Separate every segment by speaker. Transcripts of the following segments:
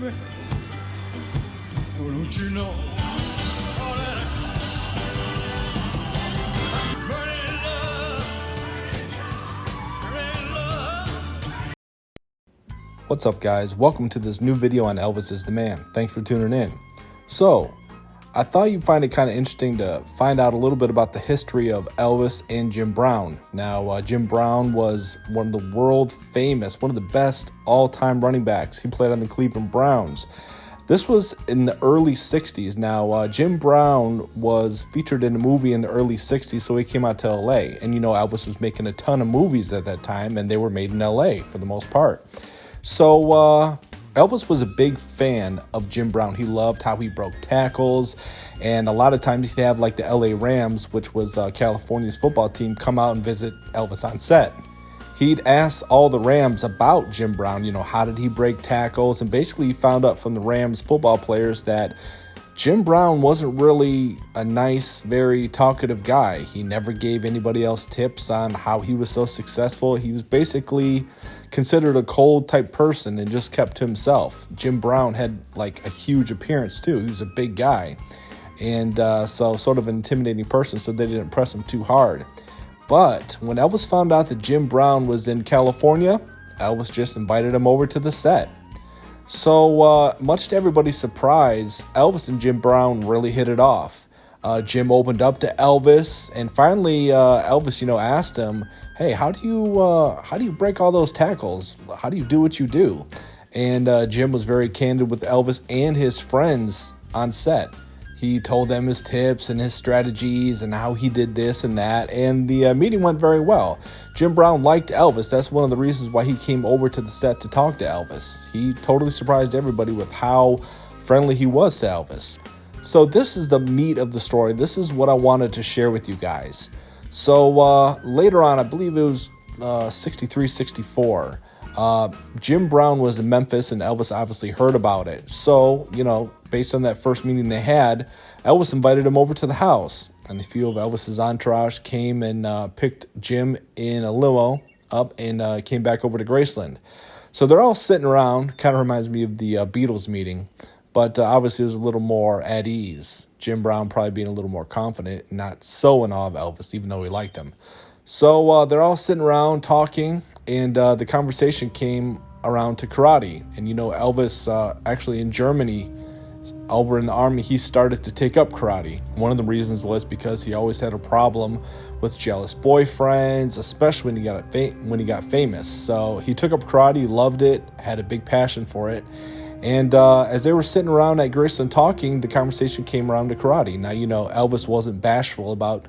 Speaker 1: Don't you know all that burning love.
Speaker 2: What's up, guys? Welcome to this new video on Elvis is the Man. Thanks for tuning in. So, I thought you'd find it kind of interesting to find out a little bit about the history of Elvis and Jim Brown. Now, Jim Brown was one of the world famous, one of the best all-time running backs. He played on the Cleveland Browns. This was in the early 60s. Now, Jim Brown was featured in a movie in the early 60s, so he came out to LA. And you know, Elvis was making a ton of movies at that time, and they were made in LA for the most part. So, Elvis was a big fan of Jim Brown. He loved how he broke tackles, and a lot of times he'd have like the LA Rams, which was California's football team, come out and visit Elvis on set. He'd ask all the Rams about Jim Brown, you know, how did he break tackles, and basically he found out from the Rams football players that Jim Brown wasn't really a nice, very talkative guy. He never gave anybody else tips on how he was so successful. He was basically considered a cold type person and just kept to himself. Jim Brown had like a huge appearance too. He was a big guy, and so sort of an intimidating person, so they didn't press him too hard. But when Elvis found out that Jim Brown was in California, Elvis just invited him over to the set. So, much to everybody's surprise, Elvis and Jim Brown really hit it off. Jim opened up to Elvis, and finally, Elvis, asked him, "Hey, how do you break all those tackles? How do you do what you do?" And Jim was very candid with Elvis and his friends on set. He told them his tips and his strategies and how he did this and that, and the meeting went very well. Jim Brown liked Elvis. That's one of the reasons why he came over to the set to talk to Elvis. He totally surprised everybody with how friendly he was to Elvis. So this is the meat of the story. This is what I wanted to share with you guys. So later on, I believe it was 63, 64, Jim Brown was in Memphis, and Elvis obviously heard about it. So, based on that first meeting they had, Elvis invited him over to the house. And a few of Elvis's entourage came and picked Jim in a limo up and came back over to Graceland. So they're all sitting around. Kind of reminds me of the Beatles meeting. But obviously it was a little more at ease. Jim Brown probably being a little more confident, not so in awe of Elvis, even though he liked him. So they're all sitting around talking, and the conversation came around to karate. And Elvis actually in Germany, over in the army, he started to take up karate. One of the reasons was because he always had a problem with jealous boyfriends, especially when he got famous. So he took up karate, loved it, had a big passion for it. And as they were sitting around at Graceland talking, the conversation came around to karate. Now, Elvis wasn't bashful about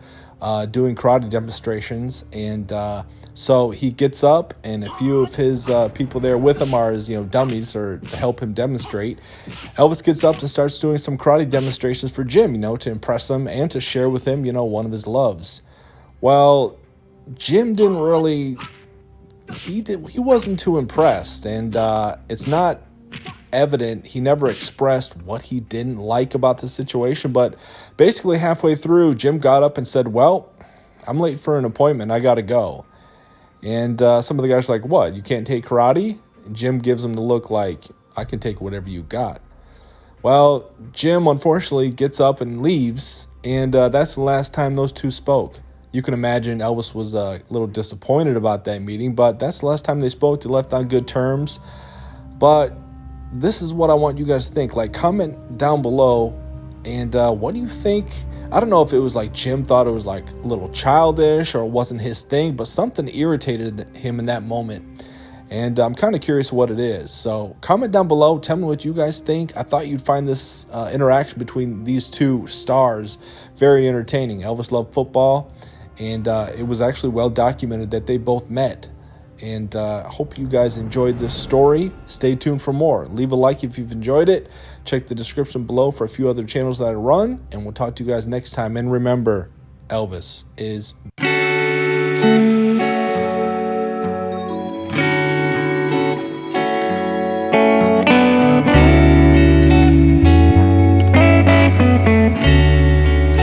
Speaker 2: doing karate demonstrations, and so he gets up, and a few of his people there with him are his dummies, or to help him demonstrate. Elvis gets up and starts doing some karate demonstrations for Jim, to impress him and to share with him, one of his loves. Well, Jim didn't really, he wasn't too impressed, and it's not evident. He never expressed what he didn't like about the situation, but basically halfway through, Jim got up and said, "Well, I'm late for an appointment. I gotta go." And some of the guys were like, "What? You can't take karate?" And Jim gives him the look like, "I can take whatever you got." Well, Jim unfortunately gets up and leaves, and that's the last time those two spoke. You can imagine Elvis was a little disappointed about that meeting, but that's the last time they spoke. They left on good terms. But this is what I want you guys to think. Like, comment down below, and what do you think? I don't know if it was like Jim thought it was like a little childish or it wasn't his thing, but something irritated him in that moment. And I'm kind of curious what it is. So comment down below. Tell me what you guys think. I thought you'd find this interaction between these two stars very entertaining. Elvis loved football, and it was actually well documented that they both met. And I hope you guys enjoyed this story. Stay tuned for more. Leave a like if you've enjoyed it. Check the description below for a few other channels that I run. And we'll talk to you guys next time. And remember, Elvis is...